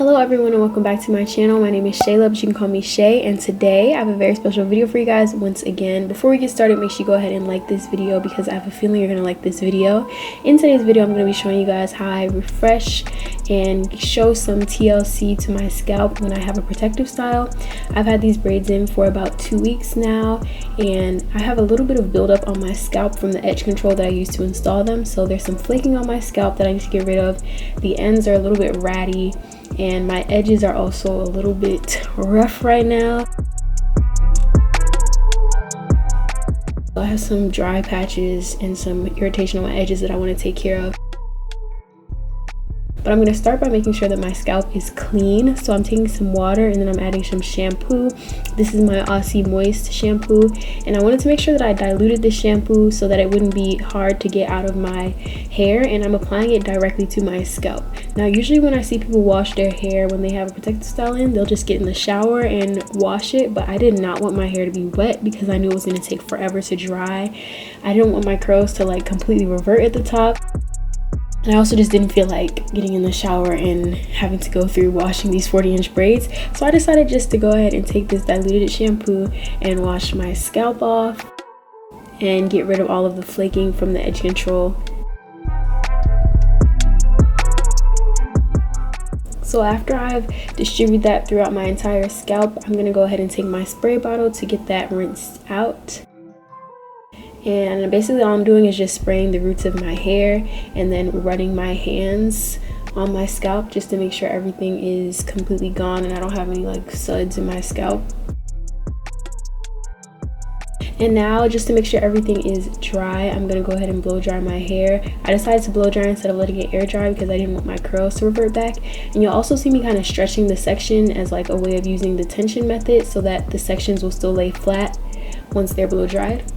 Hello everyone and welcome back to my channel. My name is Shayla, but you can call me Shay, and today I have a very special video for you guys once again. Before we get started, make sure you go ahead and like this video because I have a feeling you're going to like this video. In today's video, I'm going to be showing you guys how I refresh and show some TLC to my scalp when I have a protective style. I've had these braids in for about 2 weeks now, and I have a little bit of buildup on my scalp from the edge control that I used to install them. So there's some flaking on my scalp that I need to get rid of. The ends are a little bit ratty, and my edges are also a little bit rough right now. I have some dry patches and some irritation on my edges that I want to take care of. But I'm going to start by making sure that my scalp is clean. So I'm taking some water and then I'm adding some shampoo. This is my Aussie Moist shampoo, and I wanted to make sure that I diluted the shampoo so that it wouldn't be hard to get out of my hair, and I'm applying it directly to my scalp. Now usually when I see people wash their hair when they have a protective style in, they'll just get in the shower and wash it, but I did not want my hair to be wet because I knew it was going to take forever to dry. I didn't want my curls to like completely revert at the top. And I also just didn't feel like getting in the shower and having to go through washing these 40-inch braids. So I decided just to go ahead and take this diluted shampoo and wash my scalp off and get rid of all of the flaking from the edge control. So after I've distributed that throughout my entire scalp, I'm going to go ahead and take my spray bottle to get that rinsed out. And basically all I'm doing is just spraying the roots of my hair and then running my hands on my scalp just to make sure everything is completely gone and I don't have any like suds in my scalp. And now, just to make sure everything is dry, I'm going to go ahead and blow dry my hair. I decided to blow dry instead of letting it air dry because I didn't want my curls to revert back. And you'll also see me kind of stretching the section as like a way of using the tension method so that the sections will still lay flat once they're blow dried.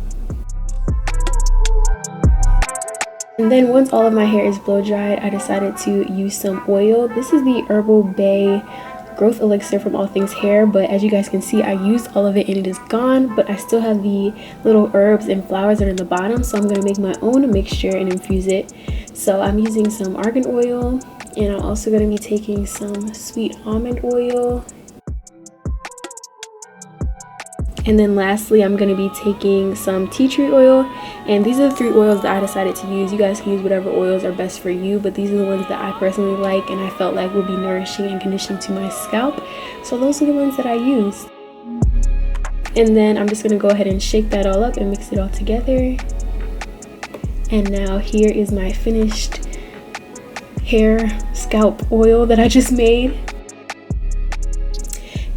And then once all of my hair is blow dried, I decided to use some oil. This is the Herbal Bay Growth Elixir from All Things Hair, but as you guys can see, I used all of it and it is gone, but I still have the little herbs and flowers that are in the bottom, so I'm going to make my own mixture and infuse it. So I'm using some argan oil, and I'm also going to be taking some sweet almond oil. And then lastly, I'm going to be taking some tea tree oil, and these are the 3 oils that I decided to use. You guys can use whatever oils are best for you, but these are the ones that I personally like and I felt like would be nourishing and conditioning to my scalp. So those are the ones that I used. And then I'm just going to go ahead and shake that all up and mix it all together. And now here is my finished hair scalp oil that I just made.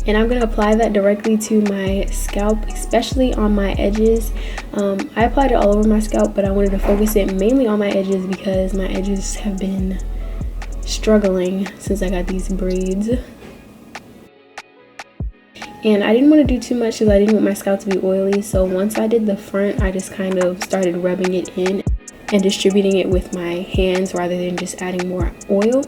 And I'm going to apply that directly to my scalp, especially on my edges. I applied it all over my scalp, but I wanted to focus it mainly on my edges because my edges have been struggling since I got these braids. And I didn't want to do too much because I didn't want my scalp to be oily. So once I did the front, I just kind of started rubbing it in and distributing it with my hands rather than just adding more oil.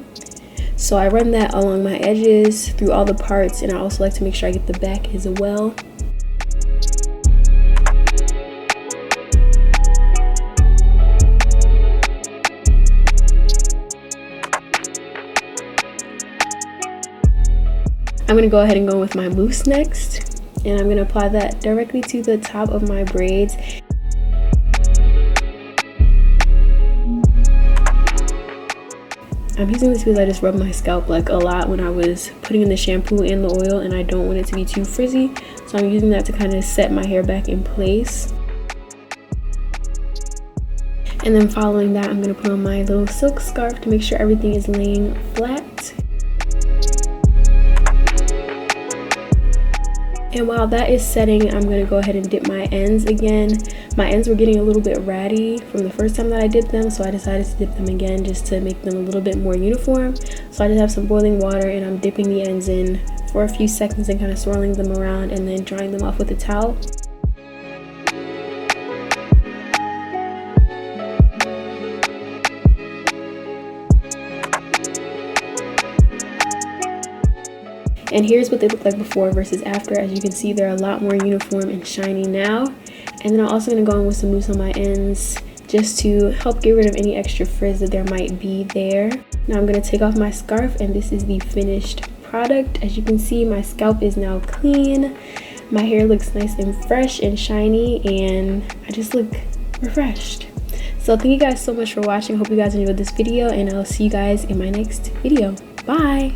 So I run that along my edges through all the parts, and I also like to make sure I get the back as well. I'm going to go ahead and go with my mousse next, and I'm going to apply that directly to the top of my braids. I'm using this because I just rubbed my scalp like a lot when I was putting in the shampoo and the oil, and I don't want it to be too frizzy, so I'm using that to kind of set my hair back in place. And then following that, I'm going to put on my little silk scarf to make sure everything is laying flat. And while that is setting, I'm going to go ahead and dip my ends again. My ends were getting a little bit ratty from the first time that I dipped them, so I decided to dip them again just to make them a little bit more uniform. So I just have some boiling water and I'm dipping the ends in for a few seconds and kind of swirling them around and then drying them off with a towel. And here's what they look like before versus after. As you can see, they're a lot more uniform and shiny now. And then I'm also going to go in with some mousse on my ends just to help get rid of any extra frizz that there might be there. Now I'm going to take off my scarf, and this is the finished product. As you can see, my scalp is now clean, my hair looks nice and fresh and shiny, and I just look refreshed. So thank you guys so much for watching. Hope you guys enjoyed this video, and I'll see you guys in my next video. Bye.